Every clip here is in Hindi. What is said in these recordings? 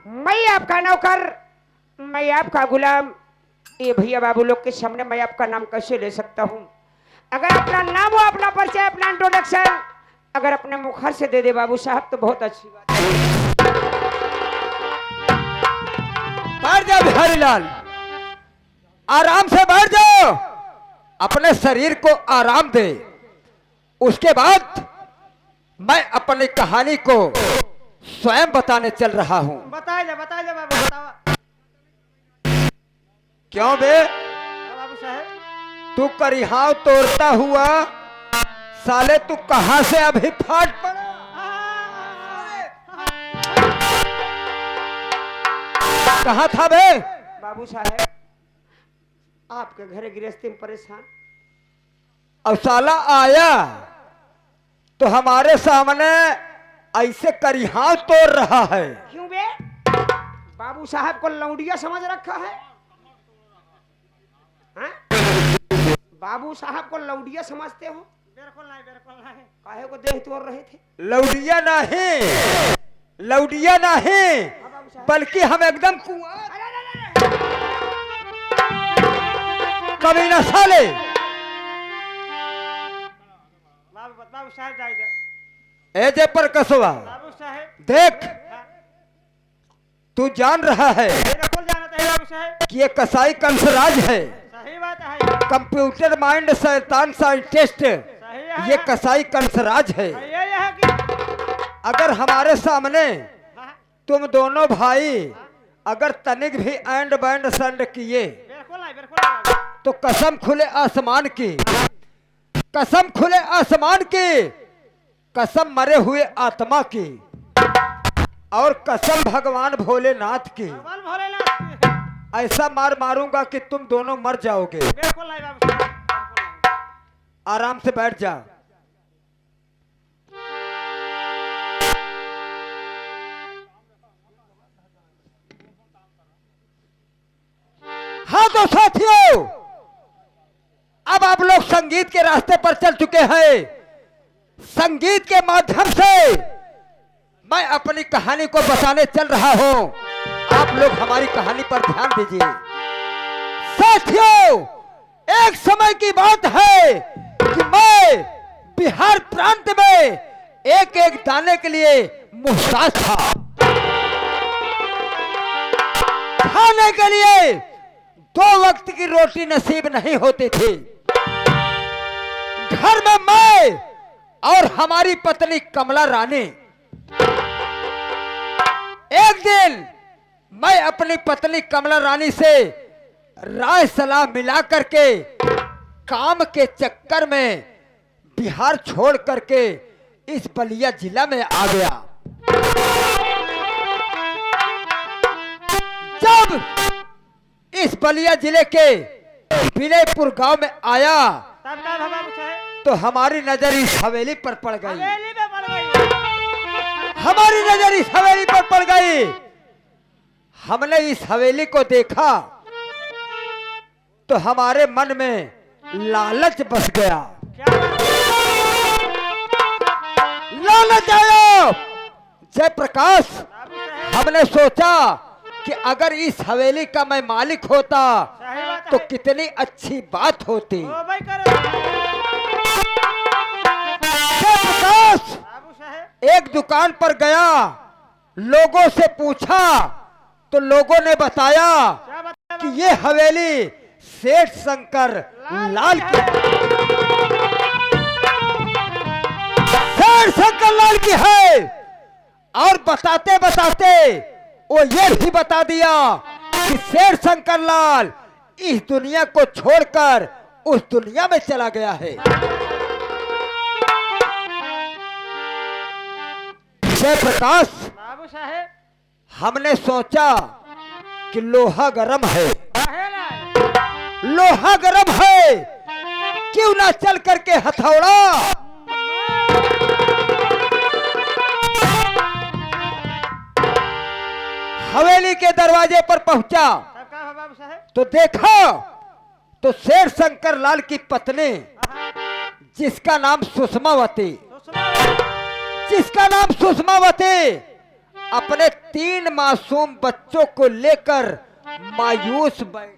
मैं आपका नौकर, मैं आपका गुलाम, ये भैया बाबू लोग के सामने मैं आपका नाम कैसे ले सकता हूँ? अगर अपना नाम हो, अपना परिचय, अपना इंट्रोडक्शन अगर अपने मुखर से दे दे बाबू साहब तो बहुत अच्छी बात है। बैठ जा बिहारी लाल, आराम से बैठ जाओ, अपने शरीर को आराम दे। उसके बाद मैं अपनी कहानी को स्वयं बताने चल रहा हूं। बता दे बाबू, बतावा। क्यों बे, बाबू साहब तू करिहाव तोड़ता हुआ साले तू कहां से अभी फाट पड़ा? कहां था बे? बाबू साहब आपके घरे गृहस्थी में परेशान। अब साला आया तो हमारे सामने ऐसे करिहाव तोड़ रहा है। क्यों बे? बाबू साहब को लौंडिया समझ रखा है? हाँ? बाबू साहब को लौंडिया समझते हो? बिल्कुल नहीं। काहे को देह तोड़ रहे थे? लौडिया नहीं, लौडिया नहीं, बल्कि हम एकदम कुआं कभी न साले। बाबू साहब जाए दे। ए जे पर कसवा बाबू साहब देख, तू जान रहा है बिल्कुल जानते हैं बाबू साहब, कि ये कसाई कंसराज है, सही बात है। कंप्यूटर माइंड शैतान साइंटिस्ट, सही है। ये कसाई कंसराज है। ये है कि अगर हमारे सामने हाँ, तुम दोनों भाई अगर तनिक भी एंड बैंड संड किए बिल्कुल नहीं। तो कसम खुले आसमान की, कसम खुले आसमान की, कसम मरे हुए आत्मा की, और कसम भगवान भोलेनाथ की, भगवान भोलेनाथ ऐसा मार मारूंगा कि तुम दोनों मर जाओगे। बिल्कुल नहीं बाबू साहब, बिल्कुल नहीं। आराम से बैठ जा। हाँ तो साथियों, अब आप लोग संगीत के रास्ते पर चल चुके हैं। संगीत के माध्यम से मैं अपनी कहानी को बताने चल रहा हूं। आप लोग हमारी कहानी पर ध्यान दीजिए। साथियों, एक समय की बात है कि मैं बिहार प्रांत में एक एक दाने के लिए मुहताज था। खाने के लिए 2 वक्त की रोटी नसीब नहीं होती थी। घर में मैं और हमारी पत्नी कमला रानी, एक दिन मैं अपनी पत्नी कमला रानी से राय सलाह मिला करके काम के चक्कर में बिहार छोड़ करके इस बलिया जिला में आ गया। जब इस बलिया जिले के विलेपुर गांव में आया तब क्या हुआ बाबू साहब? तो हमारी नजर इस हवेली पर पड़ गई। हवेली में पड़ गई। हमारी नजर इस हवेली पर पड़ गई। हमने इस हवेली को देखा तो हमारे मन में लालच बस गया। क्या बात है? लालच आया। जयप्रकाश, बाबू साहब हमने सोचा कि अगर इस हवेली का मैं मालिक होता सही बात तो है। कितनी अच्छी बात होती। ओ भाई करो जयप्रकाश बाबू साहब। एक दुकान पर गया, लोगों से पूछा तो लोगों ने बताया क्या बता कि ये हवेली सेठ शंकर लाल की, सेठ शंकर लाल की है। और बताते बताते वो ये भी बता दिया कि सेठ शंकर लाल इस दुनिया को छोड़कर उस दुनिया में चला गया है। जयप्रकाश, बाबू साहब हमने सोचा कि लोहा गरम है, है ना? लोहा गरम है, क्यों ना चल करके हथौड़ा हवेली के दरवाजे पर पहुंचा तब क्या हुआ बाबू साहब? तो देखा तो शेर शंकर लाल की पत्नी, जिसका नाम सुषमावती, तो सुनो जिसका नाम सुषमावती अपने 3 मासूम बच्चों को लेकर मायूस बैठी।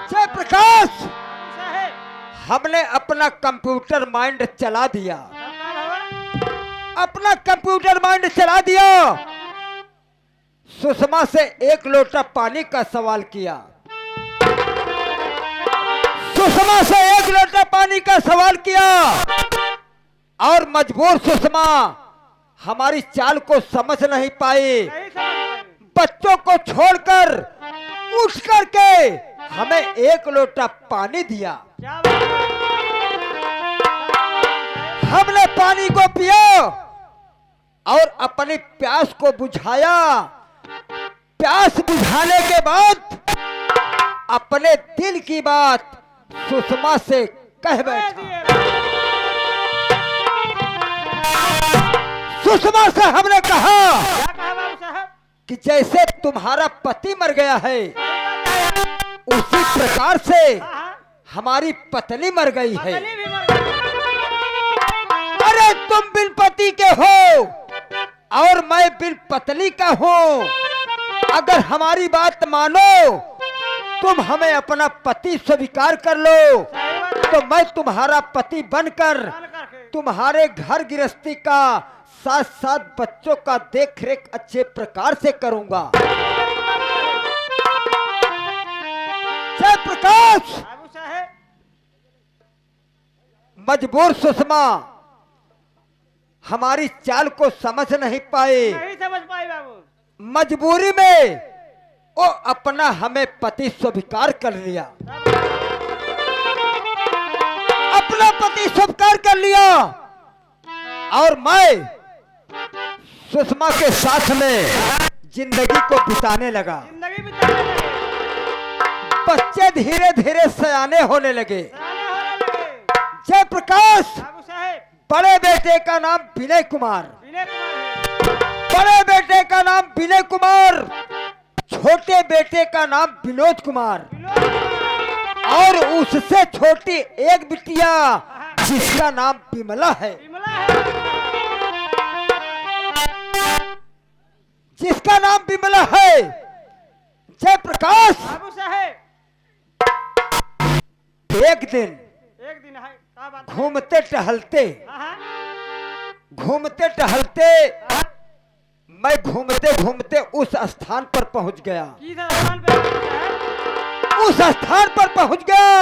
जयप्रकाश, बाबू साहेब हमने अपना कंप्यूटर माइंड चला दिया, बाबा अपना कंप्यूटर माइंड चला दिया। सुषमा से 1 लोटा पानी का सवाल किया, सुषमा से 1 लोटा पानी का सवाल किया, और मजबूर सुषमा हमारी चाल को समझ नहीं पाई। नहीं समझ पाए। बच्चों को छोड़कर उठ करके हमें 1 लोटा पानी दिया। क्या बात है? हमने पानी को पिया और अपनी प्यास को बुझाया। प्यास बुझाने के बाद अपने दिल की बात सुषमा से कह बैठा। सुषमा से हमने कहा क्या कहा बाबू साहब? कि जैसे तुम्हारा पति मर गया है उसी प्रकार से हाँ, हमारी पत्नी मर गई है। पत्नी भी मर गई। अरे तुम बिन पति के हो और मैं बिन पत्नी का हूँ। अगर हमारी बात मानो तुम हमें अपना पति स्वीकार कर लो सही बात है। तो मैं तुम्हारा पति बनकर मान करके। तुम्हारे घर गृहस्थी का साथ साथ बच्चों का देख रेख अच्छे प्रकार से करूंगा। जयप्रकाश, बाबू साहेब मजबूर सुषमा हमारी चाल को समझ नहीं पाए। नहीं समझ पाई बाबू। मजबूरी में वो अपना हमें पति स्वीकार कर लिया, अपना पति स्वीकार कर लिया, और मैं सुषमा के साथ में जिंदगी को बिताने लगा। जिंदगी बिताने लगे। बच्चे धीरे धीरे सयाने होने लगे। सयाने होने लगे। जयप्रकाश, बाबू साहेब बड़े बेटे का नाम विनय कुमार, विनय कुमार है। बड़े बेटे का नाम विनय कुमार, छोटे बेटे का नाम विनोद कुमार, विनोद कुमार। और उससे छोटी एक बिटिया जिसका नाम विमला है, विमला है। जिसका नाम विमला है। जयप्रकाश, बाबू साहेब एक दिन एक दिन है। क्या बात है? घूमते टहलते हाँ, घूमते टहलते मैं घूमते घूमते उस स्थान पर पहुंच गया। किस स्थान पे बाबू साहेब? उस स्थान पर पहुंच गया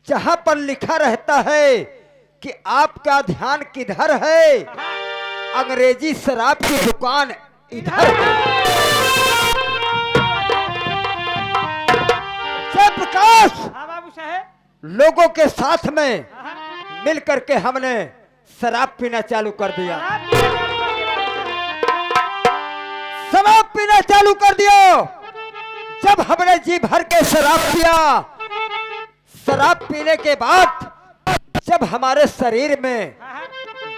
जहां पर लिखा रहता है कि आपका ध्यान किधर है। अंग्रेजी शराब की दुकान इधर है। जयप्रकाश, हाँ बाबू साहेब। लोगों के साथ में हाँ, मिल करके हमने शराब पीना चालू कर दिया। शराब पीना चालू कर दिया बाबू साहेब। शराब पीना चालू कर दिया। जब हमने जी भर के शराब पिया, शराब पीने के बाद जब हमारे शरीर में हाँ,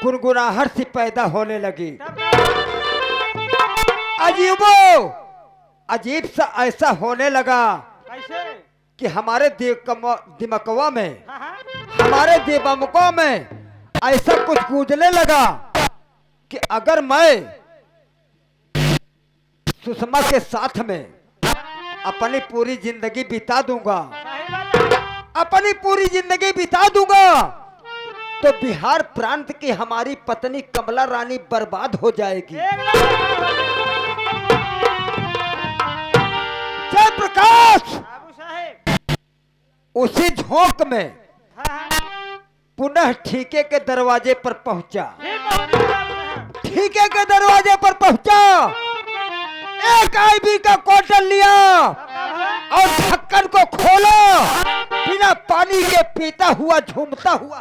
गुनगुनाहट सी पैदा होने लगी, तब अजीब सा ऐसा होने लगा कैसे? कि हमारे दिमागवा में, हाँ, हमारे दिमागों में ऐसा कुछ गूंजने लगा कि अगर मैं सुषमा के साथ में अपनी पूरी जिंदगी बिता दूंगा, सही बात है। अपनी पूरी जिंदगी बिता दूंगा, तो बिहार प्रांत की हमारी पत्नी कमला रानी बर्बाद हो जाएगी। जयप्रकाश, बाबू साहेब उसी झोंक में हाँ, पुनः ठीके के दरवाजे पर पहुंचा। ठीक पहुंच गए बाबू साहब। ठीके के दरवाजे पर पहुंचा, एक आईबी का बोतल लिया और ढक्कन को खोला, बिना पानी के पीता हुआ झूमता हुआ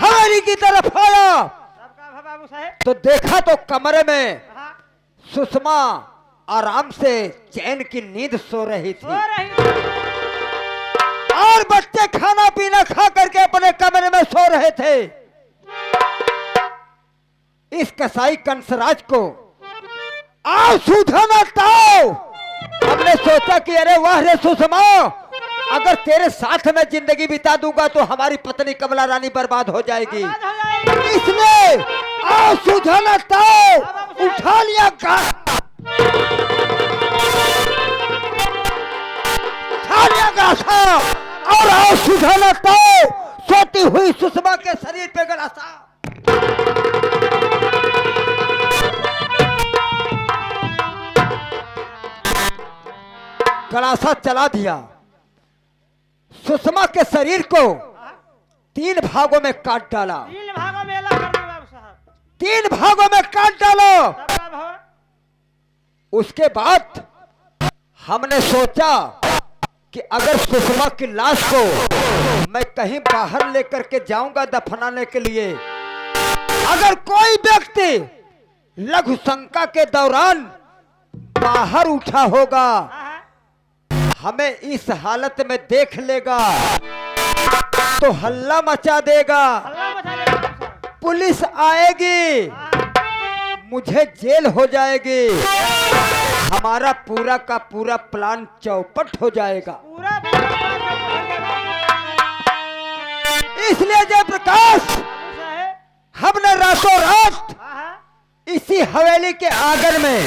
हवेली की तरफ आया। सबका बाबू साहेब तो देखा तो कमरे में हाँ, सुषमा आराम से चैन की नींद सो रही सो थी, रही थी। और बच्चे खाना पीना खा करके अपने कमरे में सो रहे थे। इस कसाई कंसराज को आओ सुधना ताओ, हमने सोचा कि अरे वाह रे सुषमा, अगर तेरे साथ में जिंदगी बिता दूंगा तो हमारी पत्नी कमला रानी बर्बाद हो जाएगी। बात हो जाएगी। इसलिए आओ सुझाना ताओ उठा लिया गाछा और आओ सुझाना ताओ सोती हुई सुषमा के शरीर पे गलासा। गलासा चला दिया। सुषमा के शरीर को 3 भागों में काट डाला। 3 भागों में अलग कर दो बाबू साहब। 3 भागों में काट डालो। तब का भाव? उसके बाद हमने सोचा कि अगर सुषमा की लाश को मैं कहीं बाहर लेकर के जाऊंगा दफनाने के लिए, अगर कोई व्यक्ति लघु शंका के दौरान बाहर उठा होगा, हमें इस हालत में देख लेगा तो हल्ला मचा देगा, अल्लाह बचा ले बाबू साहब। पुलिस आएगी, मुझे जेल हो जाएगी, हमारा पूरा का पूरा प्लान चौपट हो जाएगा। पूरा बात हो जाएगा। इसलिए जयप्रकाश बाबू साहब। हमने रातों रात इसी हवेली के आंगन में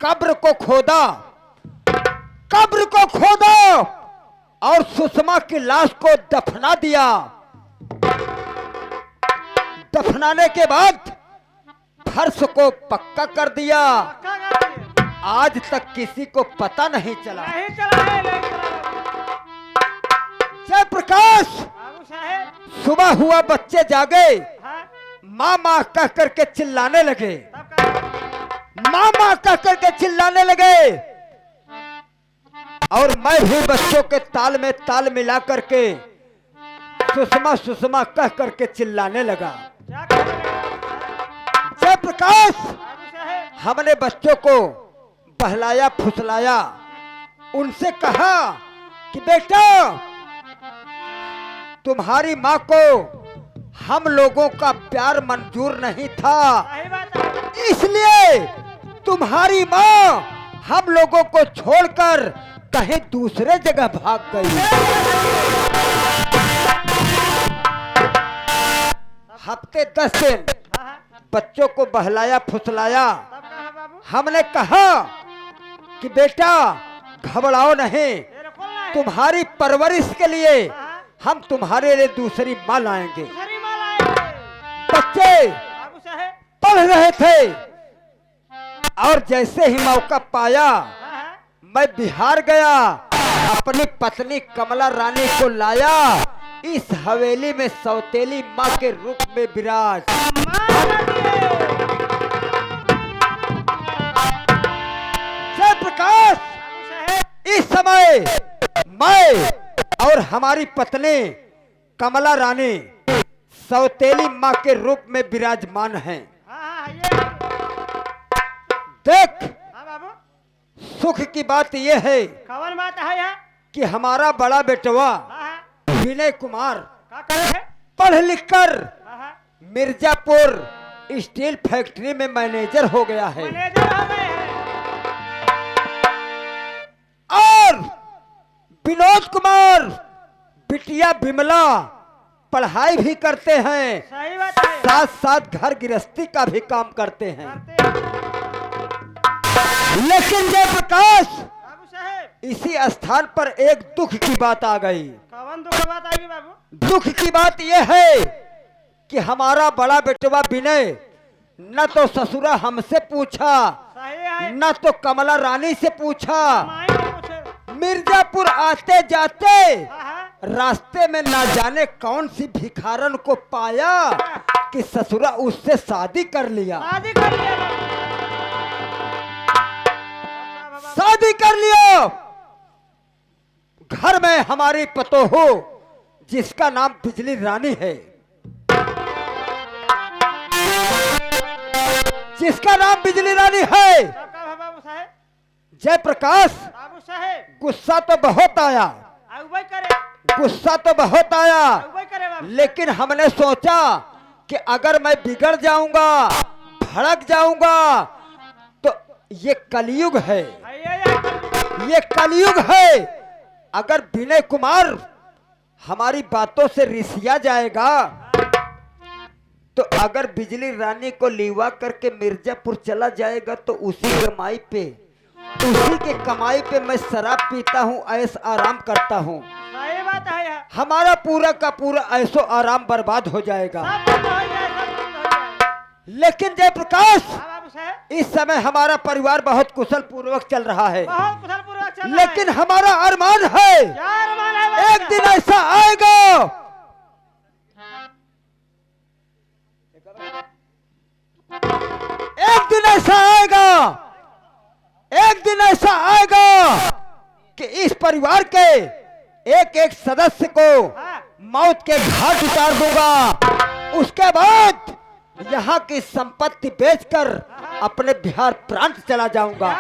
कब्र को खोदा, कब्र को खोदा और सुषमा की लाश को दफना दिया। दफनाने के बाद फर्श को पक्का कर दिया। पक्का कर दिए। आज तक किसी को पता नहीं चला। नहीं चला है, नहीं चला। जयप्रकाश बाबू साहब। सुबह हुआ, बच्चे जागे, हाँ। माँ माँ कह करके चिल्लाने लगे, तब का? माँ माँ कह करके चिल्लाने लगे और मैं भी बच्चों के ताल में ताल मिला करके सुषमा सुषमा कह करके चिल्लाने लगा। क्या करेंगे बाबू साहब? जयप्रकाश बाबू साहब। हमने बच्चों को बहलाया फुसलाया, उनसे कहा कि बेटा तुम्हारी माँ को हम लोगों का प्यार मंजूर नहीं था, सही बात है। इसलिए तुम्हारी माँ हम लोगों को छोड़कर कहीं दूसरे जगह भाग गई। हफ्ते 10 दिन हाँ। बच्चों को बहलाया फुसलाया। तब का है बाबू? हमने कहा कि बेटा घबराओ नहीं, तेरे को ना है। तुम्हारी परवरिश के लिए हाँ। हम तुम्हारे लिए दूसरी माँ लाएंगे। दूसरी माल आएंगे। बच्चे बाबू साहब। पढ़ रहे थे और जैसे ही मौका पाया हाँ। मैं बिहार गया, अपनी पत्नी कमला रानी को लाया, इस हवेली में सौतेली माँ के रूप में विराज। जयप्रकाश बाबू साहब। इस समय मैं और हमारी पत्नी कमला रानी सौतेली माँ के रूप में विराजमान हैं। हाँ, ये। देख हाँ बाबू। सुख की बात यह है कवन बात है यहाँ? कि हमारा बड़ा बेटवा हाँ। विनय कुमार क्या करे है? पढ़ लिख कर हाँ। मिर्जापुर स्टील फैक्ट्री में मैनेजर हो गया है मैनेजर हो गए हैं। और विनोद कुमार बिटिया बिमला पढ़ाई भी करते हैं, सही बात है। साथ साथ घर गृहस्थी का भी काम करते हैं। करते हैं। लेकिन जयप्रकाश बाबू साहब। इसी स्थान पर एक दुख की बात आ गई। कवन दुख बात आएगी बाबू? दुख की बात यह है कि हमारा बड़ा बेटवा विनय न तो ससुरा हमसे पूछा, सही है। न तो कमला रानी से पूछा। माई ने पूछे। मिर्जापुर आते जाते हाँ। रास्ते में ना जाने कौन सी भिखारन को पाया कि ससुरा उससे शादी कर लिया। शादी कर लिया बाबू। शादी कर लिया। घर में हमारी पतोहू जिसका नाम बिजली रानी है, जिसका नाम बिजली रानी है। बाबू साहब। जयप्रकाश बाबू साहब। गुस्सा तो बहुत आया, अगुवाई करे। गुस्सा तो बहुत आया, अगुवाई करे बाबू। लेकिन हमने सोचा कि अगर मैं बिगड़ जाऊंगा, भड़क जाऊंगा, तो ये कलयुग है, आइए ये कलयुग है। अगर विनय कुमार हमारी बातों से रिसिया जाएगा तो अगर बिजली रानी को लीवा करके मिर्जापुर चला जाएगा तो उसी कमाई पे मैं शराब पीता हूँ, ऐश आराम करता हूँ। सही बात है यार। हमारा पूरा का पूरा ऐशो आराम बर्बाद हो जाएगा। सब बंद हो जाए, सब बंद हो जाए। लेकिन जयप्रकाश, हाँ बाबू साहब, इस समय हमारा परिवार बहुत कुशल पूर्वक चल रहा है, बहुत कुशल पूर्वक चल रहा है। लेकिन हमारा अरमान है क्या अरमान है बाबू एक का? दिन ऐसा आएगा, एक दिन ऐसा आएगा, एक दिन ऐसा आएगा कि इस परिवार के एक एक सदस्य को हाँ। मौत के घाट उतार दूंगा। उसके बाद यहाँ की संपत्ति बेचकर अपने बिहार प्रांत चला जाऊंगा।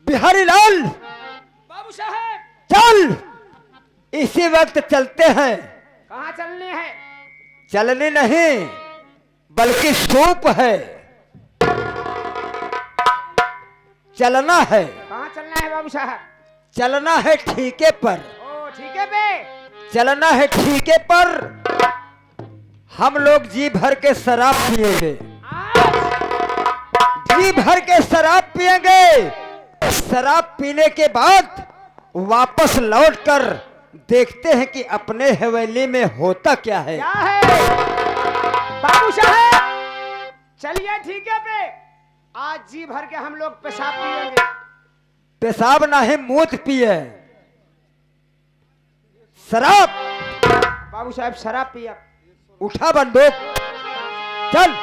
बिहारी लाल, बाबू साहब, चल, इसी वक्त चलते हैं। कहाँ चलने हैं? चलनी नहीं बल्कि सूप है, चलना है, कहाँ चलना है बाबू साहब? चलना है ठीके पर, ओ ठीक है बे। चलना है ठीके पर। हम लोग जी भर के शराब पिएंगे, जी भर के शराब पिएंगे। शराब पीने के बाद वापस लौटकर देखते हैं कि अपने हवेली में होता क्या है। क्या है बाबू साहब? चलिए ठीक है बे, आज जी भर के हम लोग पेशाब पिएंगे। पेशाब नहीं मूत पिए, शराब। बाबू साहब शराब पिया। उठा बंदूक, चल।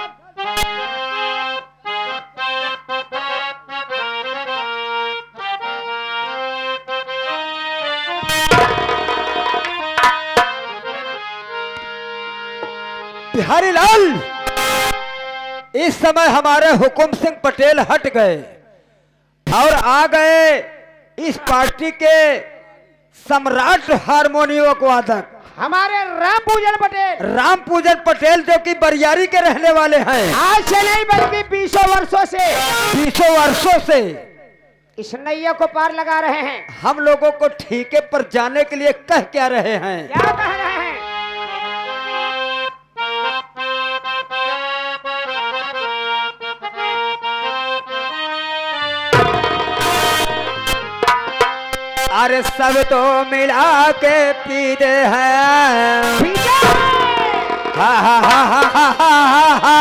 बिहारी लाल, इस समय हमारे हुकुम सिंह पटेल हट गए और आ गए इस पार्टी के सम्राट हारमोनियम वादक हमारे राम पूजन पटेल, राम पूजन पटेल, जो कि बरियारी के रहने वाले हैं। आज से नहीं बल्कि 20 वर्षों से 20 वर्षों से इस नैया को पार लगा रहे हैं। हम लोगों को ठीके पर जाने के लिए कह क्या रहे हैं? क्या कह रहे हैं? अरे सब तो मिला के पीते हैं, ठीक है। हा हा हा हा हा हा हा।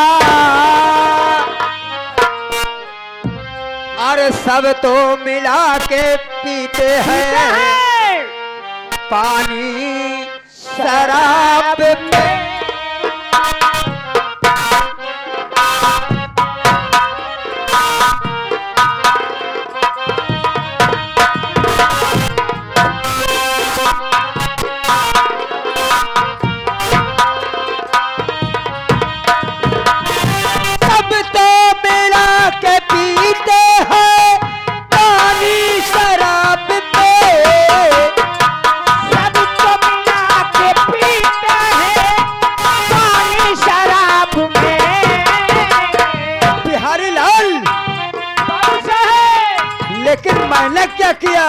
अरे सब तो मिला के पीते हैं, पानी शराब में। लेकिन मैंने क्या किया?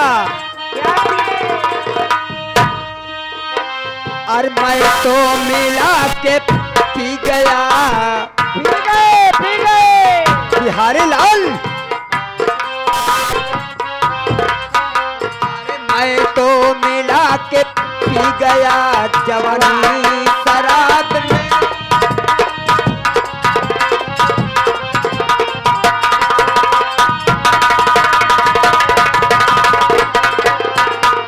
अरे मैं तो मिला के पी गया, पी गए बिहारी लाल। अरे मैं तो मिला के पी गया जवानी